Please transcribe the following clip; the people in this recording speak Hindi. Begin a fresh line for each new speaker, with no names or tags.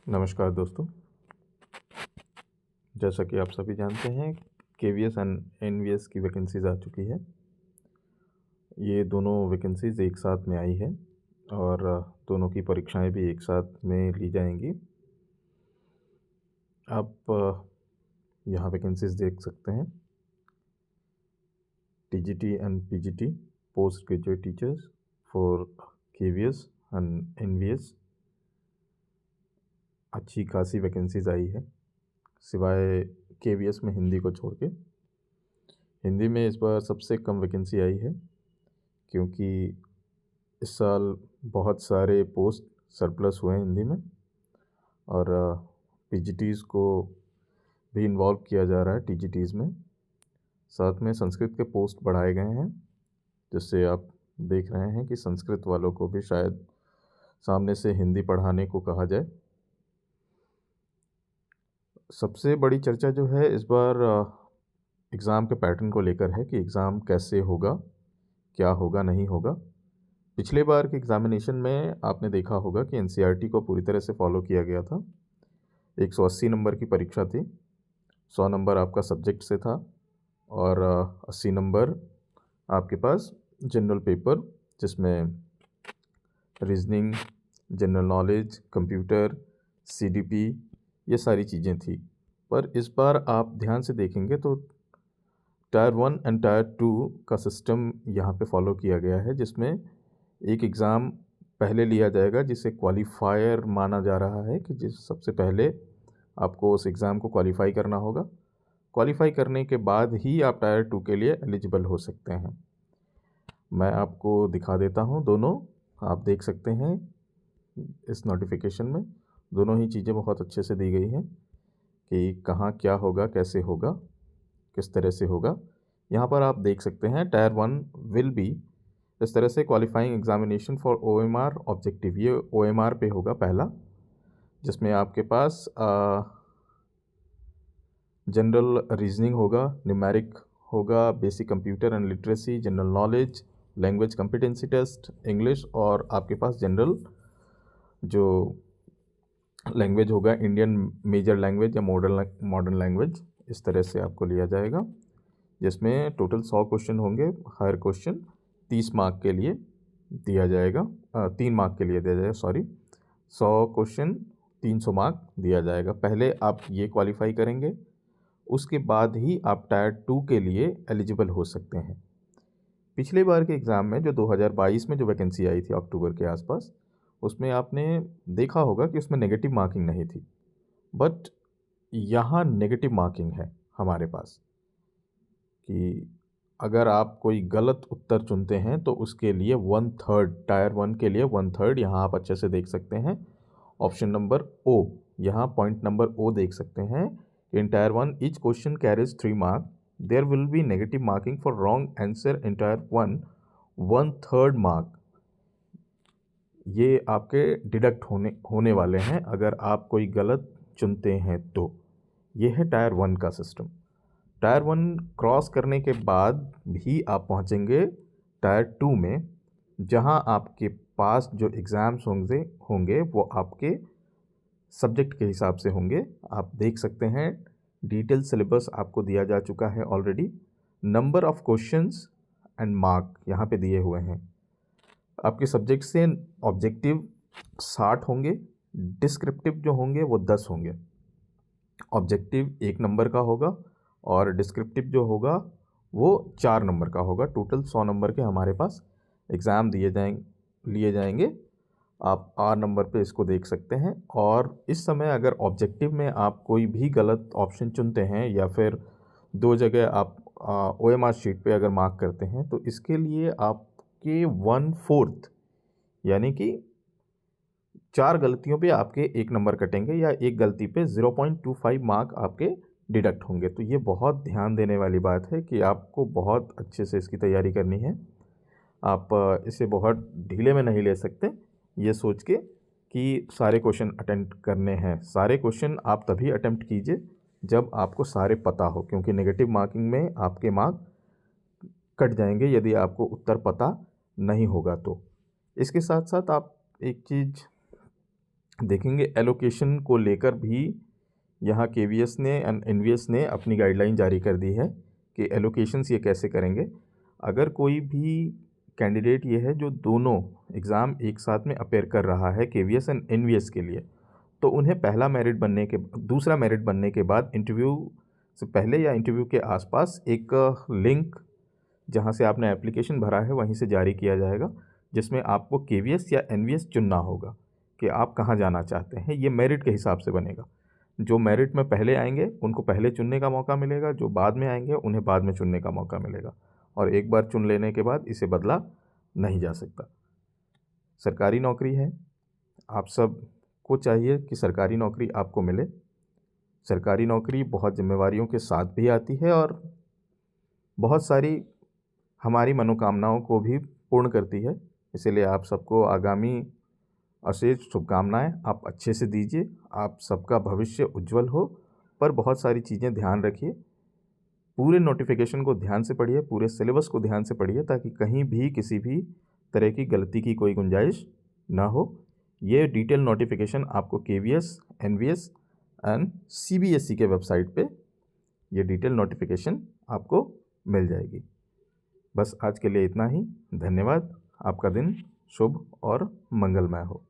नमस्कार दोस्तों। जैसा कि आप सभी जानते हैं, केवीएस एंड एनवीएस की वैकेंसीज़ आ चुकी है। ये दोनों वैकेंसीज़ एक साथ में आई है और दोनों की परीक्षाएं भी एक साथ में ली जाएंगी। आप यहाँ वैकेंसीज़ देख सकते हैं। TGT and PGT post graduate teachers for KVS and NVS अच्छी खासी वैकेंसीज़ आई है, सिवाय केवीएस में हिंदी को छोड़ के। हिंदी में इस बार सबसे कम वैकेंसी आई है क्योंकि इस साल बहुत सारे पोस्ट सरप्लस हुए हैं हिंदी में और पीजीटीज़ को भी इन्वॉल्व किया जा रहा है टीजीटीज़ में। साथ में संस्कृत के पोस्ट बढ़ाए गए हैं, जिससे आप देख रहे हैं कि संस्कृत वालों को भी शायद सामने से हिंदी पढ़ाने को कहा जाए। सबसे बड़ी चर्चा जो है इस बार एग्ज़ाम के पैटर्न को लेकर है कि एग्ज़ाम कैसे होगा, क्या होगा, नहीं होगा। पिछले बार के एग्ज़ामिनेशन में आपने देखा होगा कि एनसीईआरटी को पूरी तरह से फॉलो किया गया था। 180 नंबर की परीक्षा थी, 100 नंबर आपका सब्जेक्ट से था और 80 नंबर आपके पास जनरल पेपर, जिसमें reasoning, general knowledge, computer, CDP, ये सारी चीज़ें थी। पर इस बार आप ध्यान से देखेंगे तो टायर 1 एंड टायर 2 का सिस्टम यहाँ पे फॉलो किया गया है, जिसमें एक एग्ज़ाम पहले लिया जाएगा जिसे क्वालिफायर माना जा रहा है कि जिस सबसे पहले आपको उस एग्ज़ाम को क्वालिफाई करना होगा। क्वालिफाई करने के बाद ही आप टायर 2 के लिए एलिजिबल हो सकते हैं। मैं आपको दिखा देता हूँ दोनों, आप देख सकते हैं इस नोटिफिकेशन में दोनों ही चीज़ें बहुत अच्छे से दी गई हैं कि कहाँ क्या होगा, कैसे होगा, किस तरह से होगा। यहाँ पर आप देख सकते हैं टायर 1 विल बी इस तरह से qualifying examination for OMR objective. ये ओएमआर पे होगा पहला, जिसमें आपके पास जनरल रीजनिंग होगा, न्यूमेरिक होगा, basic computer and literacy, general knowledge, language competency test, English, और आपके पास जनरल जो लैंग्वेज होगा इंडियन मेजर लैंग्वेज या मॉडर्न लैंग्वेज, इस तरह से आपको लिया जाएगा, जिसमें टोटल 100 क्वेश्चन होंगे। हर क्वेश्चन 30 मार्क के लिए दिया जाएगा, 3 मार्क के लिए दिया जाएगा, सॉरी। 100 क्वेश्चन 300 मार्क दिया जाएगा। पहले आप ये क्वालिफाई करेंगे, उसके बाद ही आप टायर 2 के लिए एलिजिबल हो सकते हैं। पिछले बार के एग्ज़ाम में जो 2022 में जो वैकेंसी आई थी अक्टूबर के आसपास, उसमें आपने देखा होगा कि उसमें नेगेटिव मार्किंग नहीं थी, बट यहाँ नेगेटिव मार्किंग है हमारे पास कि अगर आप कोई गलत उत्तर चुनते हैं तो उसके लिए 1/3, टायर 1 के लिए 1/3, यहाँ आप अच्छे से देख सकते हैं ऑप्शन नंबर ओ, यहाँ पॉइंट नंबर ओ देख सकते हैं। In tier 1 each question carries 3 mark, there will be negative marking for wrong answer in tier 1, 1/3 mark. ये आपके डिडक्ट होने वाले हैं अगर आप कोई गलत चुनते हैं तो। ये है टायर 1 का सिस्टम। टायर 1 क्रॉस करने के बाद भी आप पहुंचेंगे टायर 2 में, जहां आपके पास जो एग्ज़ाम्स होंगे वो आपके सब्जेक्ट के हिसाब से होंगे। आप देख सकते हैं डिटेल सिलेबस आपको दिया जा चुका है already. Number of questions and mark यहाँ पे दिए हुए हैं। आपके सब्जेक्ट से ऑब्जेक्टिव 60 होंगे, डिस्क्रिप्टिव जो होंगे वो 10 होंगे। ऑब्जेक्टिव 1 नंबर का होगा और डिस्क्रिप्टिव जो होगा वो 4 नंबर का होगा। टोटल 100 नंबर के हमारे पास एग्ज़ाम लिए जाएंगे। आप आर नंबर पे इसको देख सकते हैं। और इस समय अगर ऑब्जेक्टिव में आप कोई भी गलत ऑप्शन चुनते हैं या फिर 2 जगह आप ओएमआर शीट पे अगर मार्क करते हैं तो इसके लिए आपके 1/4 यानी कि 4 गलतियों पे आपके 1 नंबर कटेंगे या एक गलती पे 0.25 मार्क आपके डिडक्ट होंगे। तो ये बहुत ध्यान देने वाली बात है कि आपको बहुत अच्छे से इसकी तैयारी करनी है। आप इसे बहुत ढीले में नहीं ले सकते ये सोच के कि सारे क्वेश्चन अटेम्प्ट करने हैं। सारे क्वेश्चन आप तभी अटेम्प्ट कीजिए जब आपको सारे पता हो, क्योंकि नेगेटिव मार्किंग में आपके मार्क कट जाएंगे यदि आपको उत्तर पता नहीं होगा तो। इसके साथ साथ आप एक चीज़ देखेंगे एलोकेशन को लेकर भी यहाँ केवीएस ने एंड एनवीएस ने अपनी गाइडलाइन जारी कर दी है कि एलोकेशंस ये कैसे करेंगे। अगर कोई भी कैंडिडेट ये है जो दोनों एग्ज़ाम एक साथ में अपेयर कर रहा है केवीएस एंड एनवीएस के लिए, तो उन्हें दूसरा मेरिट बनने के बाद इंटरव्यू से पहले या इंटरव्यू के आसपास एक लिंक जहाँ से आपने एप्लीकेशन भरा है वहीं से जारी किया जाएगा, जिसमें आपको केवीएस या एनवीएस चुनना होगा कि आप कहाँ जाना चाहते हैं। ये मेरिट के हिसाब से बनेगा। जो मेरिट में पहले आएंगे उनको पहले चुनने का मौका मिलेगा, जो बाद में आएंगे उन्हें बाद में चुनने का मौका मिलेगा, और एक बार चुन लेने के बाद इसे बदला नहीं जा सकता। सरकारी नौकरी है, आप सब को चाहिए कि सरकारी नौकरी आपको मिले। सरकारी नौकरी बहुत जिम्मेवारियों के साथ भी आती है और बहुत सारी हमारी मनोकामनाओं को भी पूर्ण करती है। इसीलिए आप सबको आगामी अशेष शुभकामनाएं। आप अच्छे से दीजिए, आप सबका भविष्य उज्जवल हो। पर बहुत सारी चीज़ें ध्यान रखिए, पूरे नोटिफिकेशन को ध्यान से पढ़िए, पूरे सिलेबस को ध्यान से पढ़िए, ताकि कहीं भी किसी भी तरह की गलती की कोई गुंजाइश ना हो। ये डिटेल नोटिफिकेशन आपको केवीएस, एनवीएस एंड सीबीएसई के वेबसाइट पे ये डिटेल नोटिफिकेशन आपको मिल जाएगी। बस आज के लिए इतना ही। धन्यवाद। आपका दिन शुभ और मंगलमय हो।